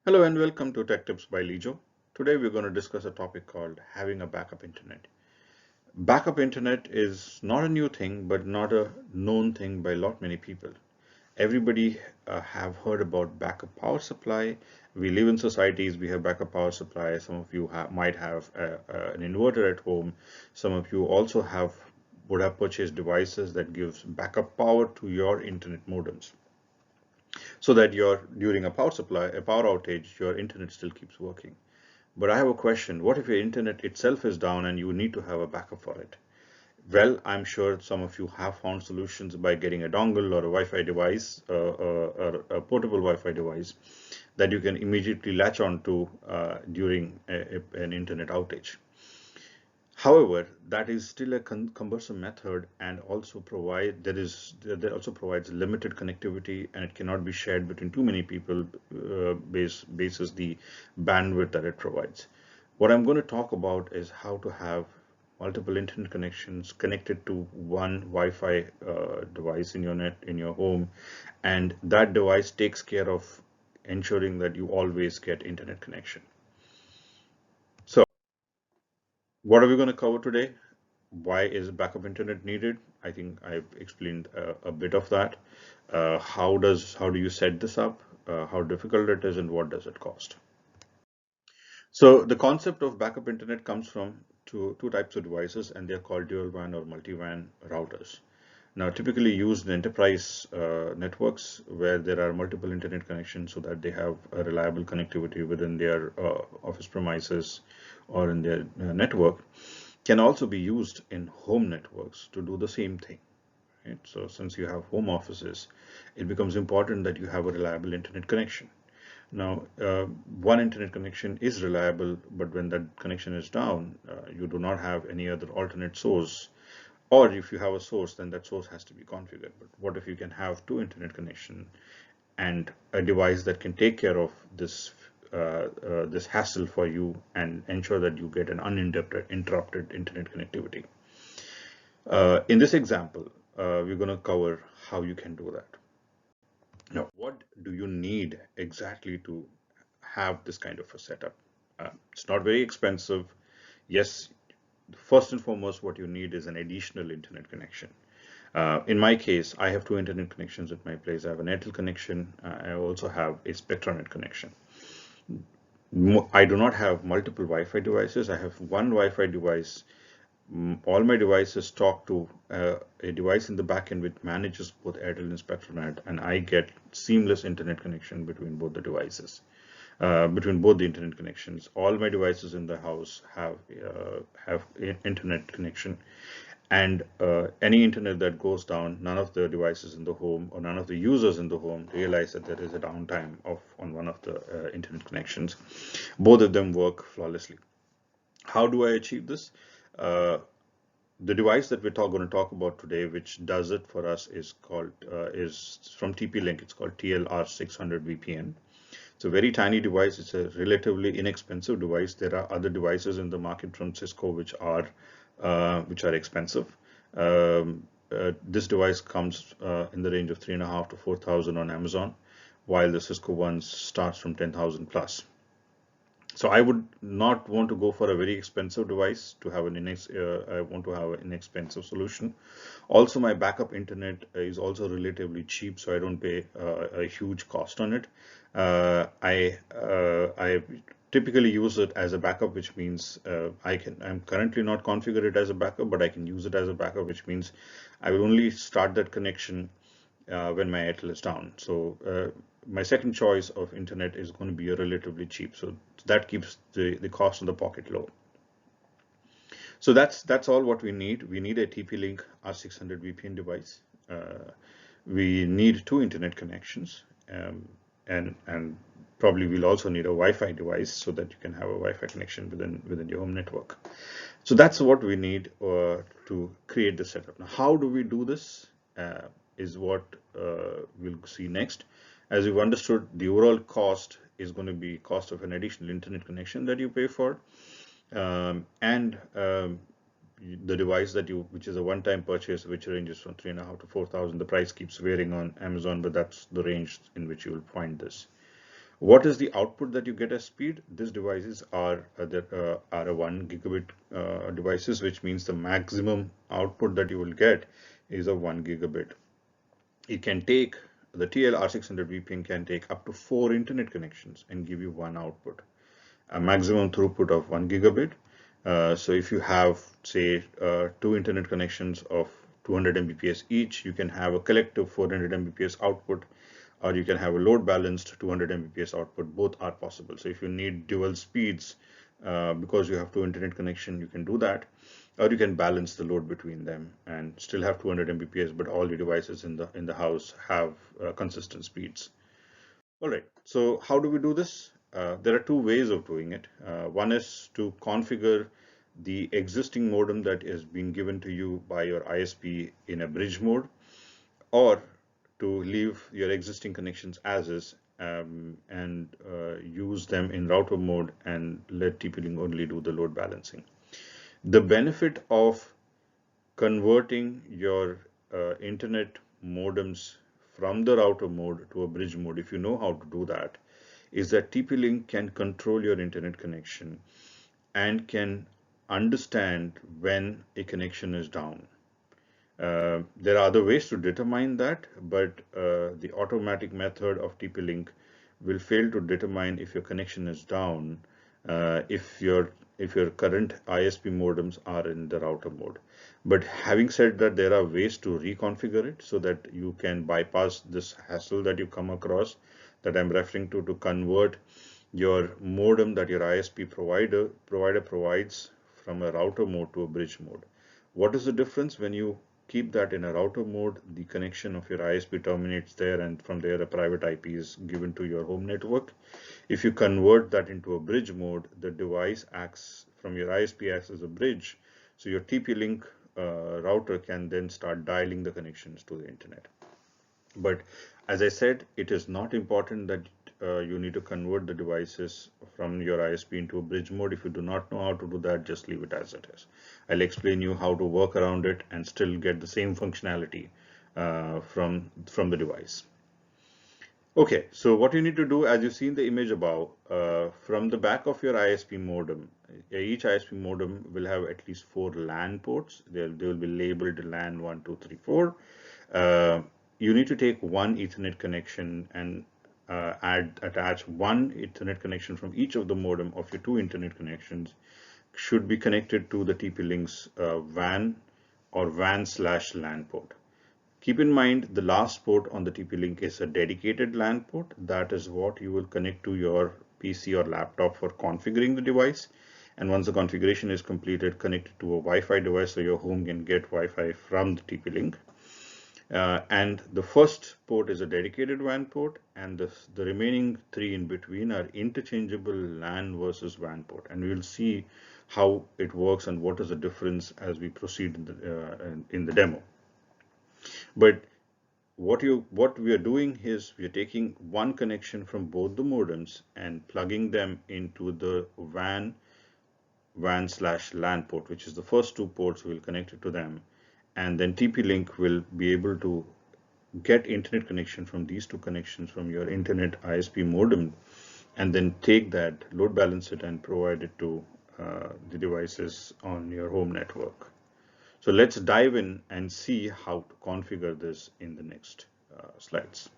Hello and welcome to Tech Tips by Lijo. Today we're going to discuss a topic called having a backup internet. Backup internet is not a new thing, but not a known thing by a lot many people. Everybody have heard about backup power supply. We live in societies, we have backup power supply. Some of you might have an inverter at home. Some of you also would have purchased devices that gives backup power to your internet modems so that during a power outage, your internet still keeps working. But I have a question. What if your internet itself is down and you need to have a backup for it? Well, I'm sure some of you have found solutions by getting a dongle or a Wi-Fi device, or a portable Wi-Fi device that you can immediately latch onto during an internet outage. However, that is still a cumbersome method and also that also provides limited connectivity, and it cannot be shared between too many people basis the bandwidth that it provides. What I'm going to talk about is how to have multiple internet connections connected to one Wi-Fi device in your home, and that device takes care of ensuring that you always get internet connection. So, what are we going to cover today? Why is backup internet needed? I think I've explained a bit of that. How do you set this up? How difficult it is, and what does it cost? So the concept of backup internet comes from two types of devices, and they're called dual WAN or multi-WAN routers. Now, typically used in enterprise networks where there are multiple internet connections so that they have a reliable connectivity within their office premises or in their network, can also be used in home networks to do the same thing. Right? So since you have home offices, it becomes important that you have a reliable internet connection. Now, one internet connection is reliable, but when that connection is down, you do not have any other alternate source. Or if you have a source, then that source has to be configured. But what if you can have two internet connection and a device that can take care of this hassle for you and ensure that you get an uninterrupted internet connectivity? In this example, we're going to cover how you can do that. Now, what do you need exactly to have this kind of a setup? It's not very expensive. Yes, first and foremost, what you need is an additional internet connection. In my case, I have two internet connections at my place. I have an Airtel connection. I also have a Spectranet connection. I do not have multiple Wi-Fi devices. I have one Wi-Fi device. All my devices talk to a device in the backend which manages both Airtel and Spectranet, and I get seamless internet connection between both the devices, between both the internet connections. All my devices in the house have internet connection, and any internet that goes down, none of the devices in the home or none of the users in the home realize that there is a downtime on one of the internet connections. Both of them work flawlessly. How do I achieve this? Uh, the device that we're going to talk about today, which does it for us, is from TP-Link. It's called TLR 600 VPN. It's a very tiny device. It's a relatively inexpensive device. There are other devices in the market from Cisco which are expensive. This device comes in the range of 3,500 to 4,000 on Amazon, while the Cisco ones starts from 10,000 plus. So I would not want to go for a very expensive device to have I want to have an inexpensive solution. Also, my backup internet is also relatively cheap, so I don't pay a huge cost on it. I typically use it as a backup, which means I'm currently not configured it as a backup, but I can use it as a backup, which means I will only start that connection when my Airtel is down. So my second choice of internet is going to be relatively cheap. So that keeps the cost in the pocket low. So that's all what we need. We need a TP-Link R600 VPN device. We need two internet connections, and probably we'll also need a Wi-Fi device so that you can have a Wi-Fi connection within your home network. So that's what we need to create the setup. Now, how do we do this? Is what we'll see next. As you've understood, the overall cost is going to be cost of an additional internet connection that you pay for, and the device which is a one-time purchase, which ranges from 3,500 to 4,000. The price keeps varying on Amazon, but that's the range in which you will find this. What is the output that you get as speed? These devices are a 1 gigabit devices, which means the maximum output that you will get is a 1 gigabit. It can take the TLR600 VPN can take up to 4 internet connections and give you one output, a maximum throughput of 1 gigabit. So if you have, say, two internet connections of 200 Mbps each, you can have a collective 400 Mbps output, or you can have a load balanced 200 Mbps output. Both are possible. So if you need dual speeds because you have two internet connection, you can do that, or you can balance the load between them and still have 200 Mbps, but all the devices in the house have consistent speeds. All right, so how do we do this? There are two ways of doing it. One is to configure the existing modem that is being given to you by your ISP in a bridge mode, or to leave your existing connections as is and use them in router mode and let TP-Link only do the load balancing. The benefit of converting your internet modems from the router mode to a bridge mode, if you know how to do that, is that TP-Link can control your internet connection and can understand when a connection is down. There are other ways to determine that, but the automatic method of TP-Link will fail to determine if your connection is down if your current ISP modems are in the router mode. But having said that, there are ways to reconfigure it so that you can bypass this hassle that you come across that I'm referring to convert your modem that your ISP provider provides from a router mode to a bridge mode. What is the difference? When you keep that in a router mode, the connection of your ISP terminates there, and from there a private IP is given to your home network. If you convert that into a bridge mode, the device acts from your ISP acts as a bridge, so your TP-Link router can then start dialing the connections to the internet. But as I said, it is not important that you need to convert the devices from your ISP into a bridge mode. If you do not know how to do that, just leave it as it is. I'll explain you how to work around it and still get the same functionality from the device. Okay, so what you need to do, as you see in the image above, from the back of your ISP modem, each ISP modem will have at least 4 LAN ports. They will be labeled LAN 1, 2, 3, 4. You need to take one Ethernet connection and attach one Ethernet connection from each of the modem of your 2 internet connections should be connected to the TP-Link's WAN or WAN/LAN port. Keep in mind the last port on the TP-Link is a dedicated LAN port. That is what you will connect to your PC or laptop for configuring the device. And once the configuration is completed, connect it to a Wi-Fi device so your home can get Wi-Fi from the TP-Link. And the first port is a dedicated WAN port, and the remaining 3 in between are interchangeable LAN versus WAN port. And we will see how it works and what is the difference as we proceed in the demo. But what we are doing is we are taking one connection from both the modems and plugging them into the WAN/LAN port, which is the first 2 ports. We'll connect it to them, and then TP-Link will be able to get internet connection from these 2 connections from your internet ISP modem, and then take that, load balance it, and provide it to the devices on your home network. So let's dive in and see how to configure this in the next slides.